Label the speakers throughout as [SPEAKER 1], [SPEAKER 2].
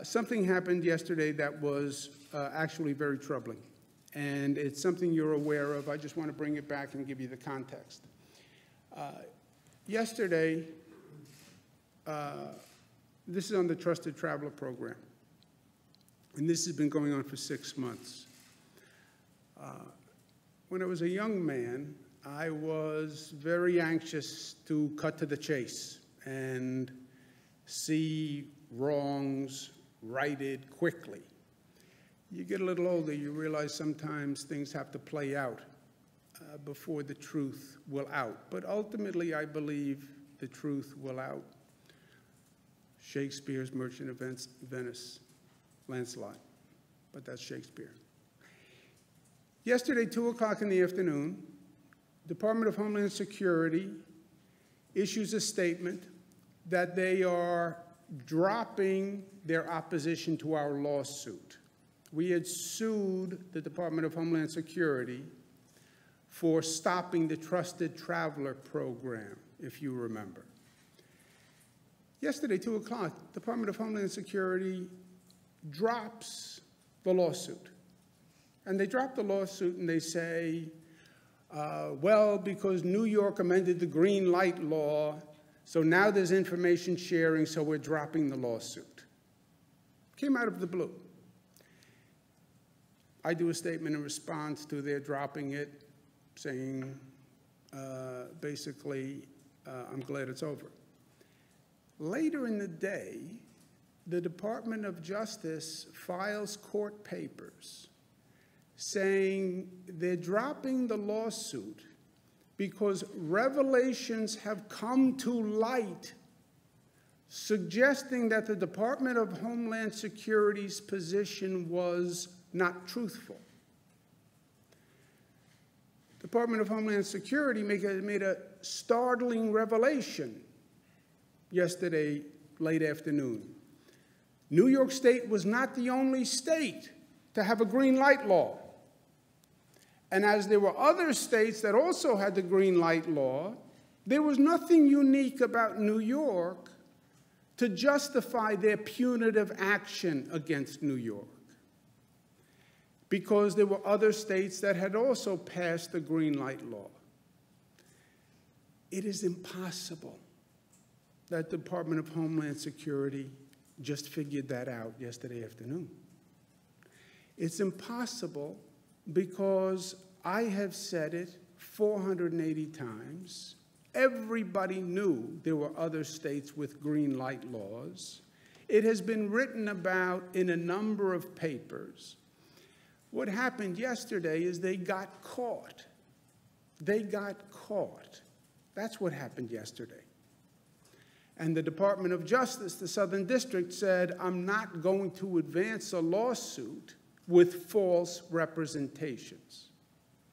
[SPEAKER 1] Something happened yesterday that was actually very troubling, and it's something you're aware of. I just want to bring it back and give you the context. Yesterday, this is on the Trusted Traveler Program, and this has been going on for 6 months. When I was a young man, I was very anxious to cut to the chase and see wrongs righted quickly. You get a little older, you realize sometimes things have to play out before the truth will out. But ultimately, I believe the truth will out. Shakespeare's Merchant of Venice, Lancelot, but that's Shakespeare. Yesterday, 2 o'clock in the afternoon, Department of Homeland Security issues a statement that they are dropping their opposition to our lawsuit. We had sued the Department of Homeland Security for stopping the Trusted Traveler Program, if you remember. Yesterday, 2 o'clock, Department of Homeland Security drops the lawsuit. And they drop the lawsuit and they say, well, because New York amended the green light law, so now there's information sharing, so we're dropping the lawsuit. Came out of the blue. I do a statement in response to their dropping it, saying, basically, I'm glad it's over. Later in the day, the Department of Justice files court papers saying they're dropping the lawsuit because revelations have come to light suggesting that the Department of Homeland Security's position was not truthful. Department of Homeland Security made a startling revelation yesterday, late afternoon. New York State was not the only state to have a green light law. And as there were other states that also had the green light law, there was nothing unique about New York to justify their punitive action against New York, because there were other states that had also passed the green light law. It is impossible that the Department of Homeland Security just figured that out yesterday afternoon. It's impossible because I have said it 480 times. Everybody knew there were other states with green light laws. It has been written about in a number of papers. What happened yesterday is they got caught. They got caught. That's what happened yesterday. And the Department of Justice, the Southern District, said, I'm not going to advance a lawsuit with false representations.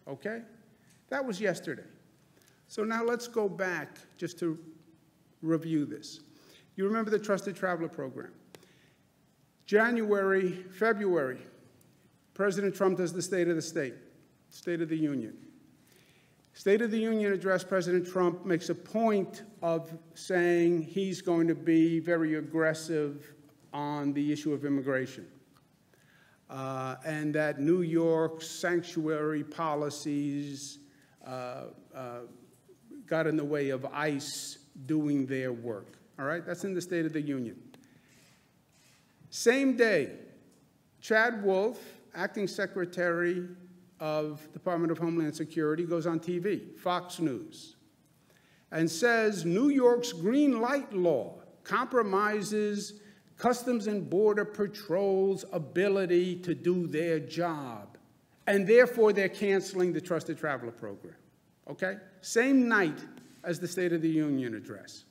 [SPEAKER 1] Okay? That was yesterday. So now let's go back just to review this. You remember the Trusted Traveler Program. February, President Trump does the State of the Union. State of the Union address, President Trump makes a point of saying he's going to be very aggressive on the issue of immigration. And that New York's sanctuary policies got in the way of ICE doing their work. All right? That's in the State of the Union. Same day, Chad Wolf, acting Secretary of Department of Homeland Security, goes on TV, Fox News, and says New York's green light law compromises Customs and Border Patrol's ability to do their job, and therefore they're canceling the Trusted Traveler Program. Okay? Same night as the State of the Union address.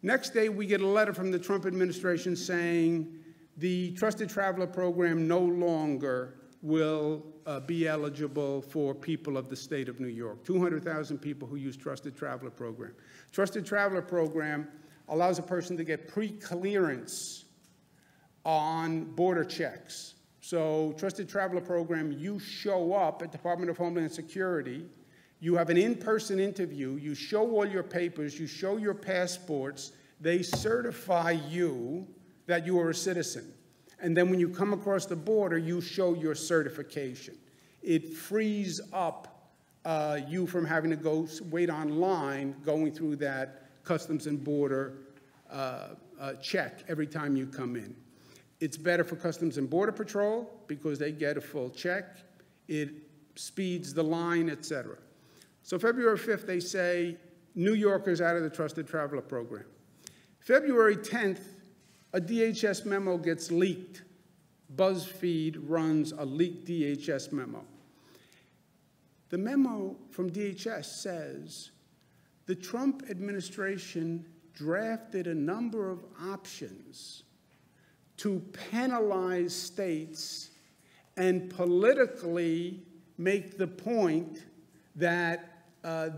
[SPEAKER 1] Next day, we get a letter from the Trump administration saying the Trusted Traveler Program no longer will be eligible for people of the state of New York. 200,000 people who use Trusted Traveler Program. Trusted Traveler Program allows a person to get pre-clearance on border checks. So Trusted Traveler Program, you show up at Department of Homeland Security, you have an in-person interview, you show all your papers, you show your passports, they certify you that you are a citizen. And then when you come across the border, you show your certification. It frees up you from having to go wait online, going through that Customs and Border check every time you come in. It's better for Customs and Border Patrol because they get a full check. It speeds the line, et cetera. So February 5th, they say New Yorkers out of the Trusted Traveler Program. February 10th, a DHS memo gets leaked. BuzzFeed runs a leaked DHS memo. The memo from DHS says the Trump administration drafted a number of options to penalize states and politically make the point that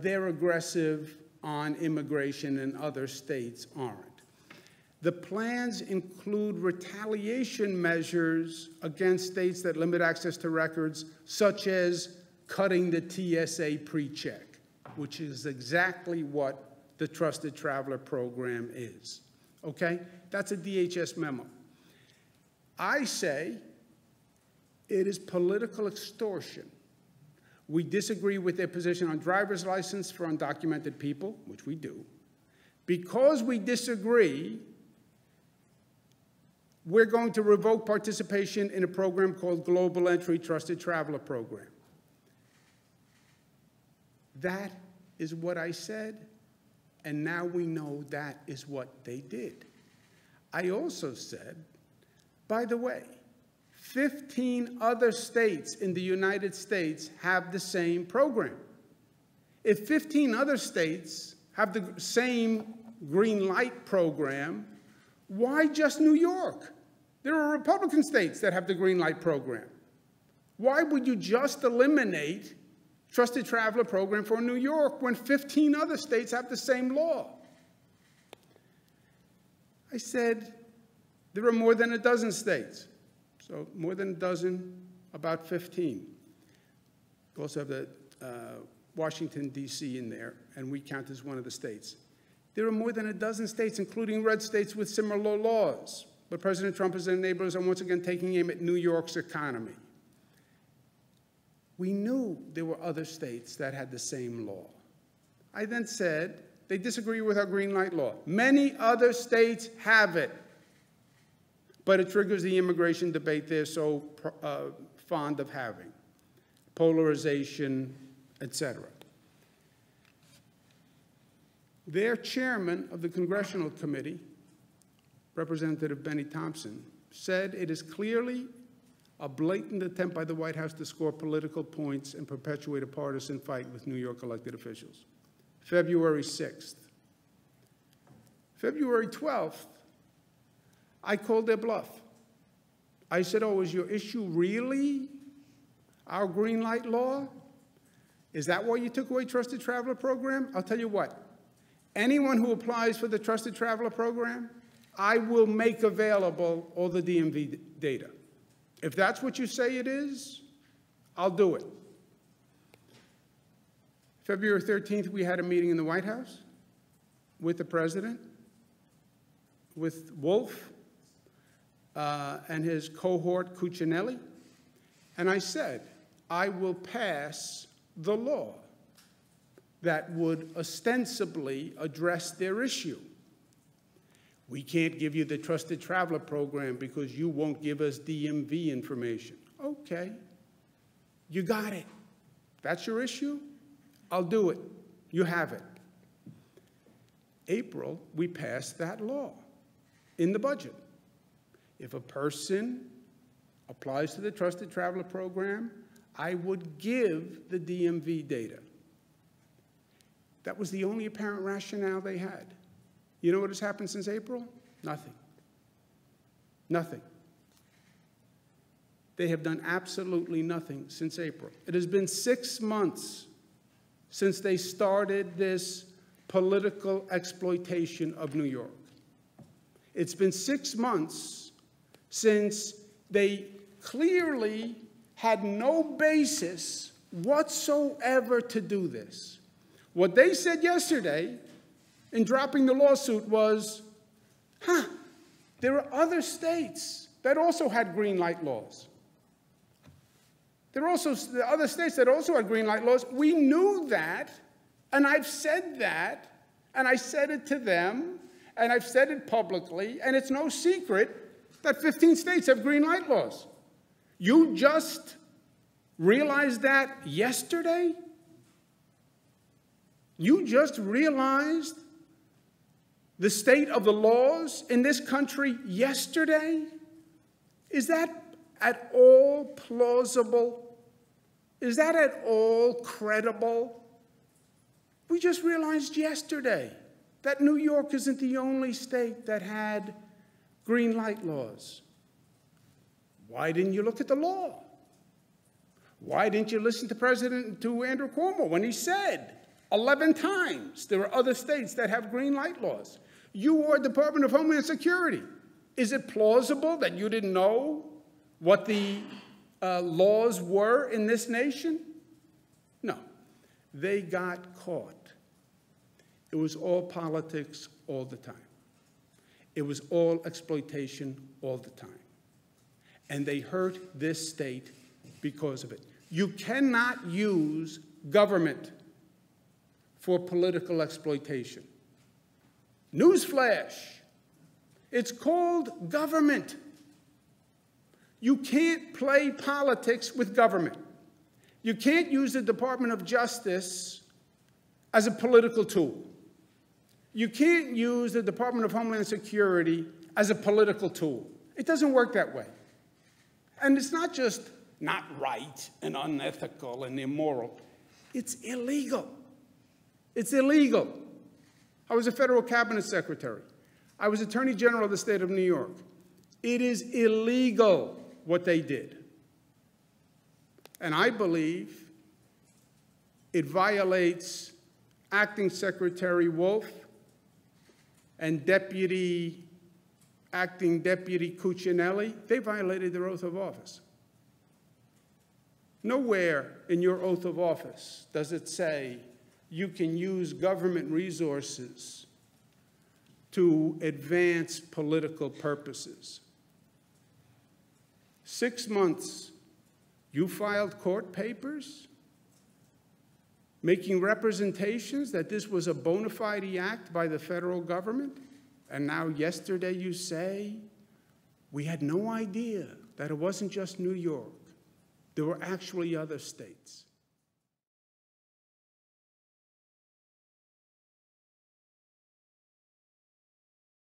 [SPEAKER 1] they're aggressive on immigration and other states aren't. The plans include retaliation measures against states that limit access to records, such as cutting the TSA pre-check, which is exactly what the Trusted Traveler Program is. Okay? That's a DHS memo. I say it is political extortion. We disagree with their position on driver's license for undocumented people, which we do. Because we disagree, we're going to revoke participation in a program called Global Entry Trusted Traveler Program. That is what I said, and now we know that is what they did. I also said, by the way, 15 other states in the United States have the same program. If 15 other states have the same green light program, why just New York? There are Republican states that have the green light program. Why would you just eliminate Trusted Traveler Program for New York when 15 other states have the same law? I said there are more than a dozen states. So more than a dozen, about 15. We also have the Washington, D.C. in there, and we count as one of the states. There are more than a dozen states, including red states with similar laws. But President Trump and his enablers are once again taking aim at New York's economy. We knew there were other states that had the same law. I then said they disagree with our green light law. Many other states have it. But it triggers the immigration debate they're so fond of having, polarization, etc. Their chairman of the Congressional Committee, Representative Benny Thompson, said it is clearly a blatant attempt by the White House to score political points and perpetuate a partisan fight with New York elected officials. February 6th. February 12th, I called their bluff. I said, oh, is your issue really our green light law? Is that why you took away Trusted Traveler Program? I'll tell you what. Anyone who applies for the Trusted Traveler Program, I will make available all the DMV data. If that's what you say it is, I'll do it. February 13th, we had a meeting in the White House with the president, with Wolf, and his cohort, Cuccinelli, and I said, I will pass the law that would ostensibly address their issue. We can't give you the Trusted Traveler Program because you won't give us DMV information. Okay, you got it. That's your issue? I'll do it. You have it. April, we passed that law in the budget. If a person applies to the Trusted Traveler Program, I would give the DMV data. That was the only apparent rationale they had. You know what has happened since April? Nothing. Nothing. They have done absolutely nothing since April. It has been 6 months since they started this political exploitation of New York. It's been 6 months since they clearly had no basis whatsoever to do this. What they said yesterday in dropping the lawsuit was, There are other states that also had green light laws. There are also other states that also had green light laws. We knew that, and I've said that, and I said it to them, and I've said it publicly, and it's no secret that 15 states have green light laws. You just realized that yesterday? You just realized the state of the laws in this country yesterday? Is that at all plausible? Is that at all credible? We just realized yesterday that New York isn't the only state that had green light laws. Why didn't you look at the law? Why didn't you listen to Andrew Cuomo when he said 11 times there are other states that have green light laws? You are Department of Homeland Security. Is it plausible that you didn't know what the laws were in this nation? No. They got caught. It was all politics all the time. It was all exploitation all the time. And they hurt this state because of it. You cannot use government for political exploitation. Newsflash, it's called government. You can't play politics with government. You can't use the Department of Justice as a political tool. You can't use the Department of Homeland Security as a political tool. It doesn't work that way. And it's not just not right and unethical and immoral. It's illegal. It's illegal. I was a federal cabinet secretary. I was Attorney General of the state of New York. It is illegal what they did. And I believe it violates Acting Secretary Wolf and Acting Deputy Cuccinelli. They violated their oath of office. Nowhere in your oath of office does it say you can use government resources to advance political purposes. 6 months, you filed court papers making representations that this was a bona fide act by the federal government, and now yesterday you say, we had no idea that it wasn't just New York. There were actually other states.